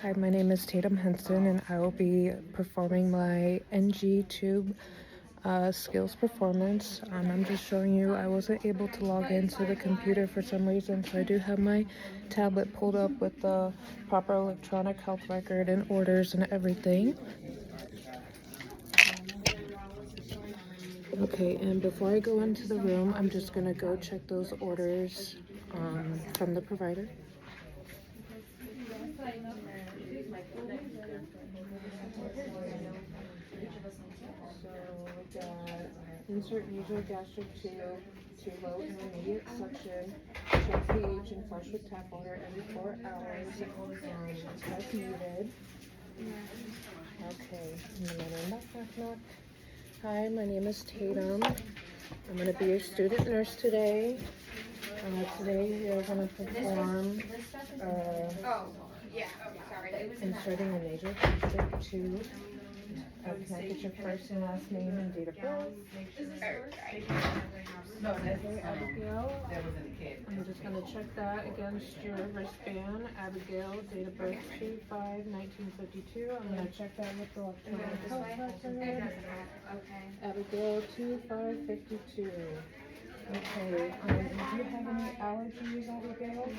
Hi, my name is Tatum Henson, and I will be performing my NG tube skills performance. I'm just showing you I wasn't able to log into the computer for some reason, so I do have my tablet pulled up with the proper electronic health record and orders and everything. Okay, and before I go into the room, I'm just gonna go check those orders from the provider. So we got insert nasogastric to low intermediate suction, check pH and flush with tap water every 4 hours, as needed. Okay, knock. Hi, my name is Tatum. I'm going to be your student nurse today. Today we are going to perform inserting a nasogastric tube. Can I get your first and last name and date of birth? Okay, Abigail. I'm just going to check that against your wristband. Abigail, date of birth 2/5/1952. I'm going to check that with the electronic health record. Abigail 2/5/52. Okay, do you have any allergies, Abigail?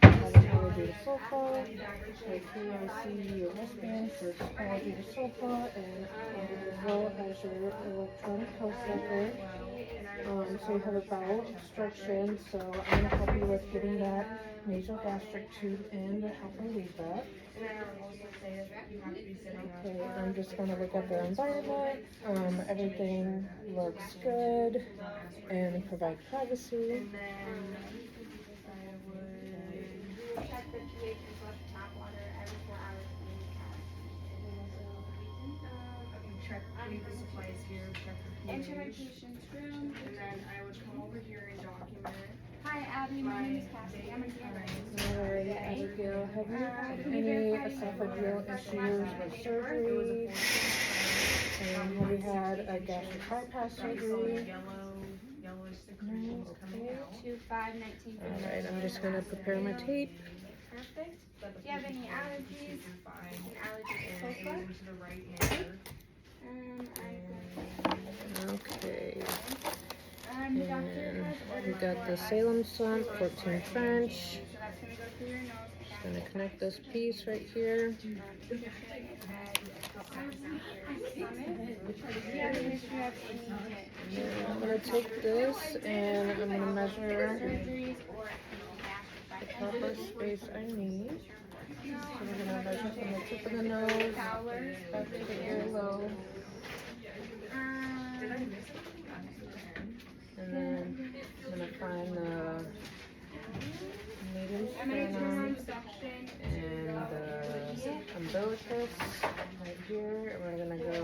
Have an allergy to sulfa. Okay, I see your wristband for allergy to sulfa, and as well as your electronic health record. So you have a bowel obstruction, so I'm going to help you with getting that nasogastric tube in to help relieve that. Okay, I'm just going to look at the environment. Everything looks good and provide privacy. Check the pH and flush tap water every 4 hours in the Check the supplies here, check the pH. Enter my patient's room. And then I would come over here and document. Hi, Abby. My name is Cassie. I'm a CNA. Alright, Abigail, have you had any esophageal issues or surgery? And have you had a gastric bypass surgery? Yellowish secretions coming out. 2/5/19. Alright, I'm just going to prepare my tape. Perfect. Do you have any allergies? An allergy to And sulfa? to the right here. Okay. The doctor And has we ordered got the for Salem Sump 14 French. So that's going to go through your nose. Just going to connect this piece right here. Do you have any history of any And I'm going to take this and I'm going to measure surgeries or the proper space I need. So we're going to measure from the tip of the nose back to the earlobe. And then I'm going to find the medium sternum and the umbilicus right here. And we're going to go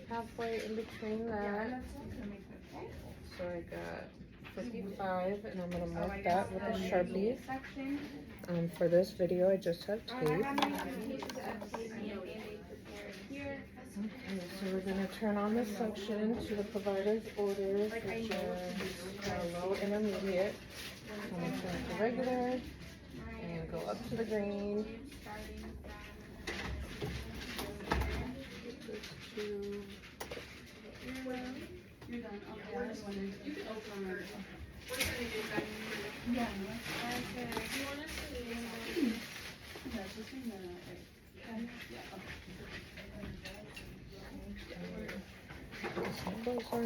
halfway in between that. So I got 55, and I'm going to mark that with a Sharpie. For this video, I just have tape. Okay, so we're going to turn on the suction to the provider's orders, which are low intermediate. I'm going to turn it to regular and go up to the green. You're done. Okay, I was wondering. You can open them. What are you going to do? Yeah. Do you want us to do yeah, just in the This one goes on.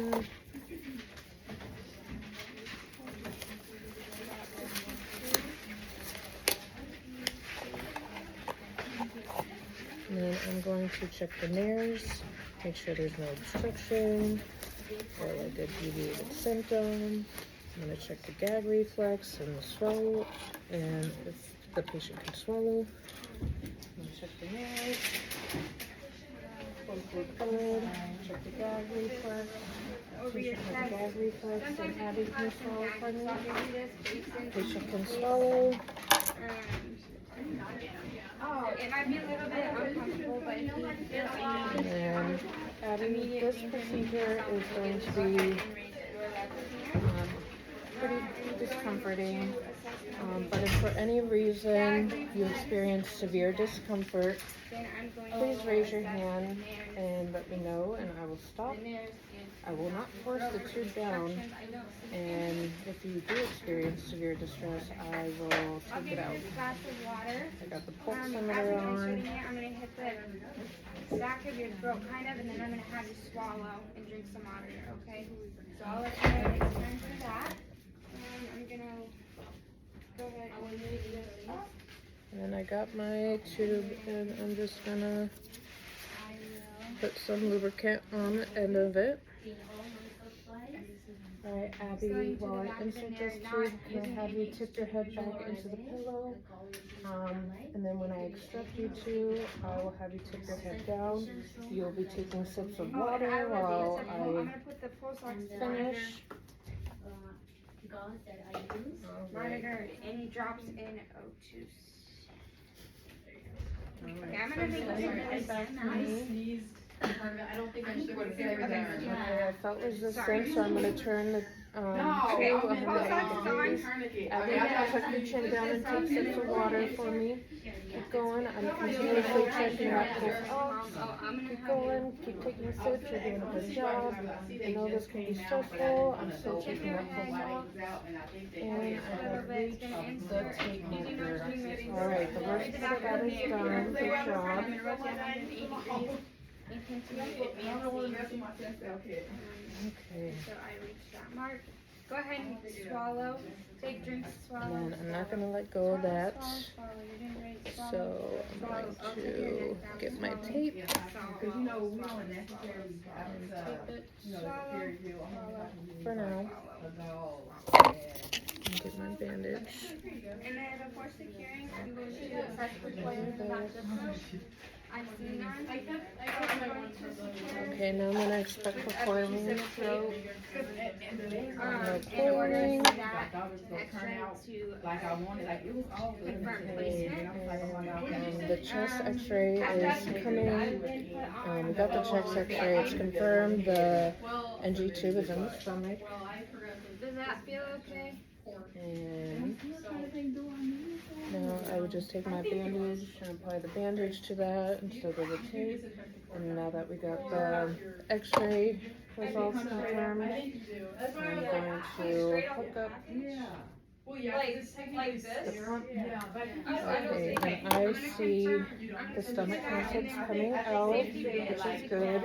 And then I'm going to check the mirrors, make sure there's no obstruction or like a deviated symptom. I'm going to check the gag reflex and the swallow, and if the patient can swallow. I'm going to check the mirrors. Both look good. Check the gag reflex. Patient has a gag reflex, and Abby can swallow for me. Patient can swallow. Oh, it might be a little bit uncomfortable, but if you feel And Abby, this procedure is going to be pretty discomforting. But if for any reason you experience severe discomfort, Then I'm going please to raise your assess hand the and let me know, and I will stop. The nares I will not force the tube down, instructions, I don't see. and if you do experience severe distress, I will I'll take give it you out. this glass of water. I got the As pulsometer I'm on. inserting it, I'm gonna hit the back of your throat kind of, and then I'm gonna have you swallow and drink some water, okay? So I'll let you know it's time for that. I'm gonna go ahead and move this up. And then I got my tube, and I'm just gonna I will. put some lubricant on the end of it. Alright, Abby, while I insert this tube, can I have you tip your head back into the pillow? And then when I extract you two, I will have you tip your head down. You'll be taking sips of water while I'm gonna put the pulse ox finish. monitor any drops in O2. Okay, I'm gonna make this Back to me. I don't think I should have said that. Okay, I felt resistance, so I'm gonna turn the tube. I'm pulse gonna ox is on. Abby, tuck your chin down and take sips of water for me. Keep going. I'm continuously checking that pulse ox. Keep going. Keep taking sips. You're doing a good job. I know this can be stressful. I'm still checking that pulse ox. And I have reached the tape marker. Alright, the worst part of that is done. Good job. Okay. So I reached that mark. Go ahead and swallow. Take drinks, swallow. And I'm not gonna let go of that. Swallow. You're doing great. Swallow. So I'm going to get my tape. Because you know we don't necessarily For now. And get my bandage. And then before securing, I'm going to assess the players about the foot. I've seen none. I'm going to secure. Okay, now I'm gonna expect the coiling in the throat. In order for that X-ray to Like I wanted, like it was all good. confirm Okay, placement. and the chest x-ray is coming. We got the chest x-ray, it's confirmed. The NG tube is in the stomach. Does that feel okay? And now I would just take my bandage and apply the bandage to that instead of the tape. And now that we got the x-ray results confirmed, I'm going to hook up Like this? the pump. Yeah, but Okay, and I see the stomach contents coming out, which is good.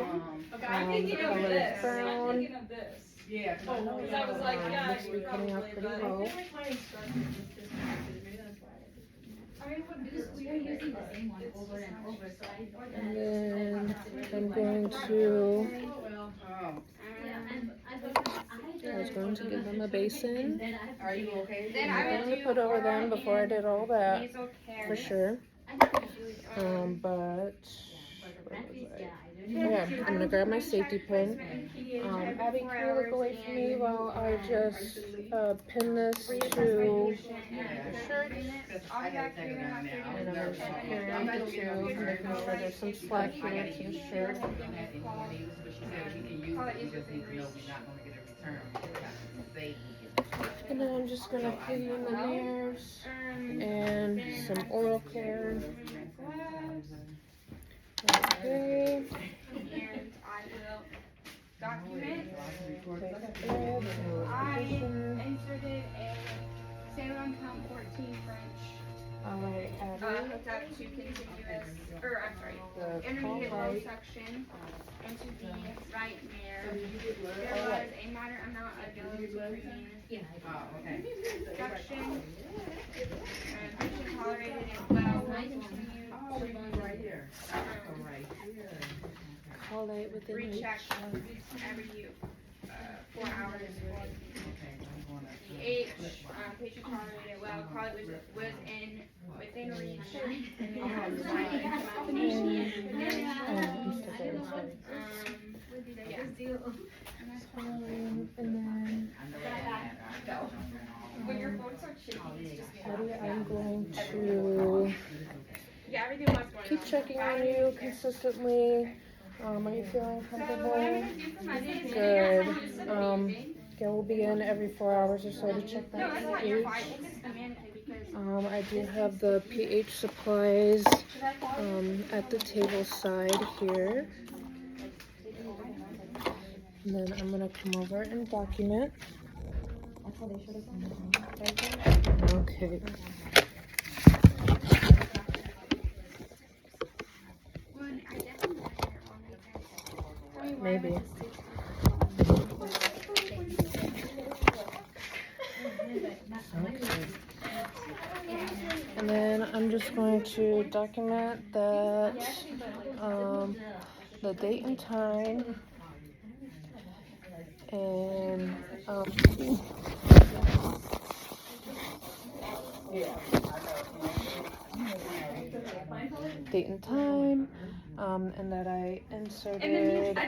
Okay, I'm thinking The of color this. is brown. I'm thinking of this. Yeah. Because I was like, yeah. Looks to be coming out pretty low. And then I'm going to, I was going to give them a basin. Are you okay? Then I'm I going would to do put over them oral before I did all that, nasal care. for sure. But, where was I? Yeah, I'm gonna grab my safety pin. Abby, can you look away from me while I just pin this to the shirt? I gotta take it down now. And I'm gonna secure it to tube, making sure there's some slack here to the shirt. And then I'm just gonna put you in the nares and some oral care. Okay. And I will document. Take a breath, I position. inserted a Salem Count 14 French Alright, Abby, hooked up to contiguous, or I'm sorry, the intermediate call low light. suction into the right mare. There was a moderate amount of dilute Oh, okay. suction. Patient tolerated it well. Will continue Oh, we're going right here. Oh, right here. Call light within reach. recheck every 4 hours. Okay, I'm going up. The H, patient tolerated it well. Call it was within reach. And then I'm still there, sorry. yeah. And then, When your phones are shaking, it's just Abby, I'm going to yeah, everything was going keep on. checking on you consistently. Are you feeling So what I'm comfortable? gonna do for my day is Good. I'm gonna Gail will be in every 4 hours or so to check No, that that's fine. You're pH. fine. It's just manually because. I do have the pH supplies at the table side here. And then I'm gonna come over and document. Okay. Maybe. Okay. And then I'm just going to document that the date and time and date and time, and that I inserted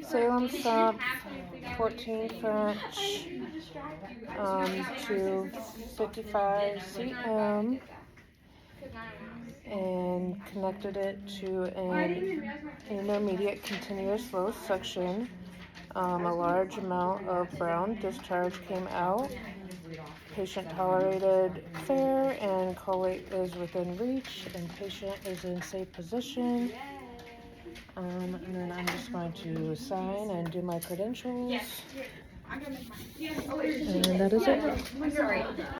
Salem Stump 14 French to 55 cm and connected it to an intermediate continuous flow suction. A large amount of brown discharge came out. Patient tolerated fair and call weight is within reach and patient is in safe position. And then I'm just going to sign and do my credentials. And that is it.